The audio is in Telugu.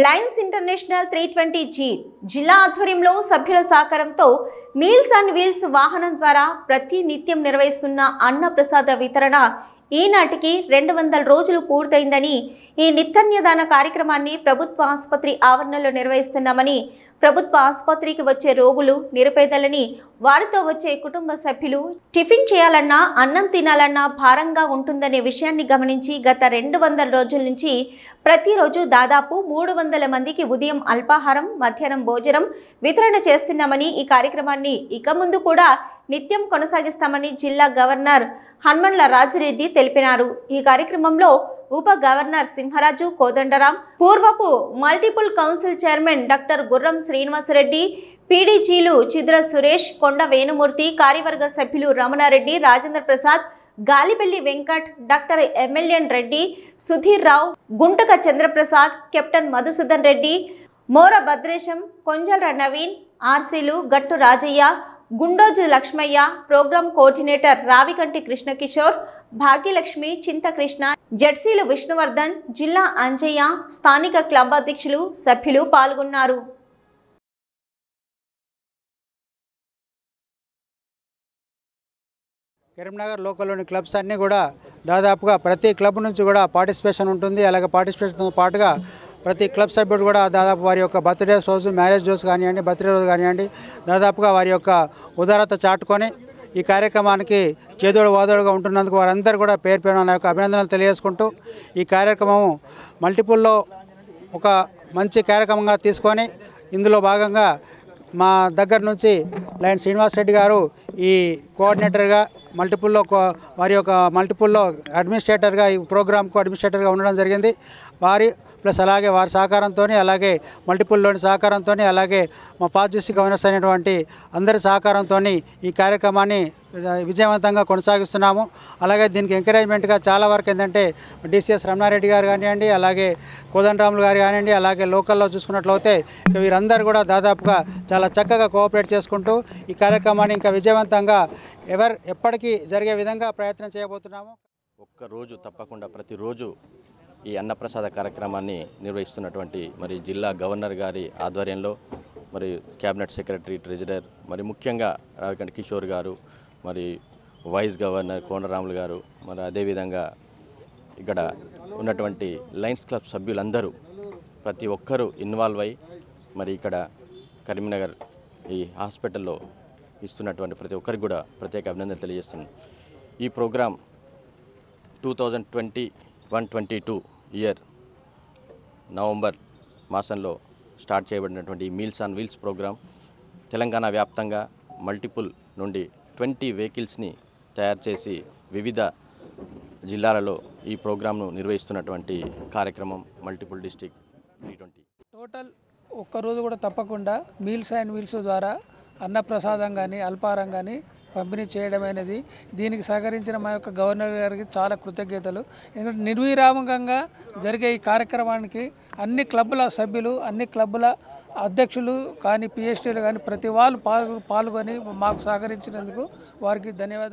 లయన్స్ ఇంటర్నేషనల్ 320G జిల్లా ఆధ్వర్యంలో సభ్యుల సహకారంతో మీల్స్ అండ్ వీల్స్ వాహనం ద్వారా ప్రతి నిత్యం నిర్వహిస్తున్న అన్న ప్రసాద వితరణ ఈనాటికి 200 రోజులు పూర్తయిందని, ఈ నిత్యాన్నదాన కార్యక్రమాన్ని ప్రభుత్వ ఆసుపత్రి ఆవరణలో నిర్వహిస్తున్నామని, ప్రభుత్వ ఆసుపత్రికి వచ్చే రోగులు నిరుపేదలని, వారితో వచ్చే కుటుంబ సభ్యులు టిఫిన్ చేయాలన్నా అన్నం తినాలన్నా భారంగా ఉంటుందనే విషయాన్ని గమనించి గత 200 రోజుల నుంచి ప్రతిరోజు దాదాపు 300 మందికి ఉదయం అల్పాహారం, మధ్యాహ్నం భోజనం వితరణ చేస్తున్నామని, ఈ కార్యక్రమాన్ని ఇక ముందు కూడా నిత్యం కొనసాగిస్తామని జిల్లా గవర్నర్ హన్మండ్ల రాజిరెడ్డి తెలిపినారు. ఈ కార్యక్రమంలో ఉప గవర్నర్ సింహరాజు కోదండరాం, పూర్వపు మల్టిపుల్ కౌన్సిల్ చైర్మన్ డాక్టర్ గుర్రం శ్రీనివాసరెడ్డి, పీడీజీలు చిద్ర సురేష్, కొండ వేణుమూర్తి, కార్యవర్గ సభ్యులు రమణారెడ్డి, రాజేంద్ర ప్రసాద్, గాలిబెల్లి వెంకట్, డాక్టర్ ఎమ్మెల్యన్ రెడ్డి, సుధీర్ రావు, గుంటక చంద్రప్రసాద్, కెప్టెన్ మధుసూదన్ రెడ్డి, మోర భద్రేశం, కొంజల నవీన్, ఆర్సీలు గట్టు రాజయ్య, గుండోజు లక్ష్మయ్య, ప్రోగ్రామ్ కోఆర్డినేటర్ రావికంటి కృష్ణకిషోర్, భాగ్యలక్ష్మి, చింతకృష్ణ, జడ్సీలు విష్ణువర్ధన్, జిల్లా అంజయ్య, స్థానిక క్లబ్ అధ్యక్షులు, సభ్యులు పాల్గొన్నారు. కరీంనగర్ లోకల్లోని క్లబ్స్ అన్నీ కూడా దాదాపుగా ప్రతి క్లబ్ నుంచి కూడా పార్టిసిపేషన్ ఉంటుంది. అలాగే పార్టిసిపేషన్తో పాటుగా ప్రతి క్లబ్ సభ్యుడు కూడా దాదాపు వారి యొక్క బర్త్డేస్ రోజు, మ్యారేజ్ డేస్ కానివ్వండి, బర్త్డే రోజు కానివ్వండి, దాదాపుగా వారి యొక్క ఉదారత చాటుకొని ఈ కార్యక్రమానికి చేదోడు వాదోడుగా ఉంటున్నందుకు వారందరూ కూడా పేరు పేరున నా యొక్క అభినందనలు తెలియజేసుకుంటూ, ఈ కార్యక్రమం మల్టిపుల్లో ఒక మంచి కార్యక్రమంగా తీసుకొని ఇందులో భాగంగా మా దగ్గర నుంచి లయన్ శ్రీనివాసరెడ్డి గారు ఈ కోఆర్డినేటర్గా వారి యొక్క మల్టిపుల్లో అడ్మినిస్ట్రేటర్గా ఈ ప్రోగ్రామ్కు అడ్మినిస్ట్రేటర్గా ఉండడం జరిగింది. వారి ప్లస్ అలాగే వారి సహకారంతో, అలాగే మల్టిపుల్లోని సహకారంతో, అలాగే మా పాజిటివ్ గవర్నర్స్ అయినటువంటి అందరి సహకారంతో ఈ కార్యక్రమాన్ని విజయవంతంగా కొనసాగిస్తున్నాము. అలాగే దీనికి ఎంకరేజ్మెంట్గా చాలా వరకు ఏంటంటే డిసిఎస్ రమణారెడ్డి గారు కానివ్వండి, అలాగే కోదండరాములు గారు కానివ్వండి, అలాగే లోకల్లో చూసుకున్నట్లయితే వీరందరూ కూడా దాదాపుగా చాలా చక్కగా కోఆపరేట్ చేసుకుంటూ ఈ కార్యక్రమాన్ని ఇంకా విజయవంతంగా ఎప్పటికీ జరిగే విధంగా ప్రయత్నం చేయబోతున్నాము. ఒక్కరోజు తప్పకుండా ప్రతిరోజు ఈ అన్నప్రసాద కార్యక్రమాన్ని నిర్వహిస్తున్నటువంటి మరి జిల్లా గవర్నర్ గారి ఆధ్వర్యంలో, మరి క్యాబినెట్ సెక్రటరీ, ట్రెజరర్, మరి ముఖ్యంగా రావికంటి కిషోర్ గారు, మరి వైస్ గవర్నర్ కోనరాములు గారు, మరి అదేవిధంగా ఇక్కడ ఉన్నటువంటి లయన్స్ క్లబ్ సభ్యులందరూ ప్రతి ఒక్కరూ ఇన్వాల్వ్ అయ్యి మరి ఇక్కడ కరీంనగర్ ఈ హాస్పిటల్లో ఇస్తున్నటువంటి ప్రతి ఒక్కరికి కూడా ప్రత్యేక అభినందన తెలియజేస్తున్నాను. ఈ ప్రోగ్రాం 2021-22 ఇయర్ నవంబర్ మాసంలో స్టార్ట్ చేయబడినటువంటి meals on wheels program Telangana వ్యాప్తంగా మల్టిపుల్ నుండి 20 వెహికల్స్ని తయారు చేసి వివిధ జిల్లాలలో ఈ ప్రోగ్రాంను నిర్వహిస్తున్నటువంటి కార్యక్రమం మల్టిపుల్ డిస్ట్రిక్ట్ 320. టోటల్ ఒక్కరోజు కూడా తప్పకుండా మీల్స్ అండ్ వీల్స్ ద్వారా అన్నప్రసాదం కానీ అల్పాహారం కానీ పంపిణీ చేయడం అనేది, దీనికి సహకరించిన మా యొక్క గవర్నర్ గారికి చాలా కృతజ్ఞతలు. ఎందుకంటే నిర్విరామంగా జరిగే ఈ కార్యక్రమానికి అన్ని క్లబ్బుల సభ్యులు, అన్ని క్లబ్బుల అధ్యక్షులు కానీ, పిఎస్టీలు కానీ ప్రతి వాళ్ళు పాల్గొని మాకు సహకరించినందుకు వారికి ధన్యవాదాలు.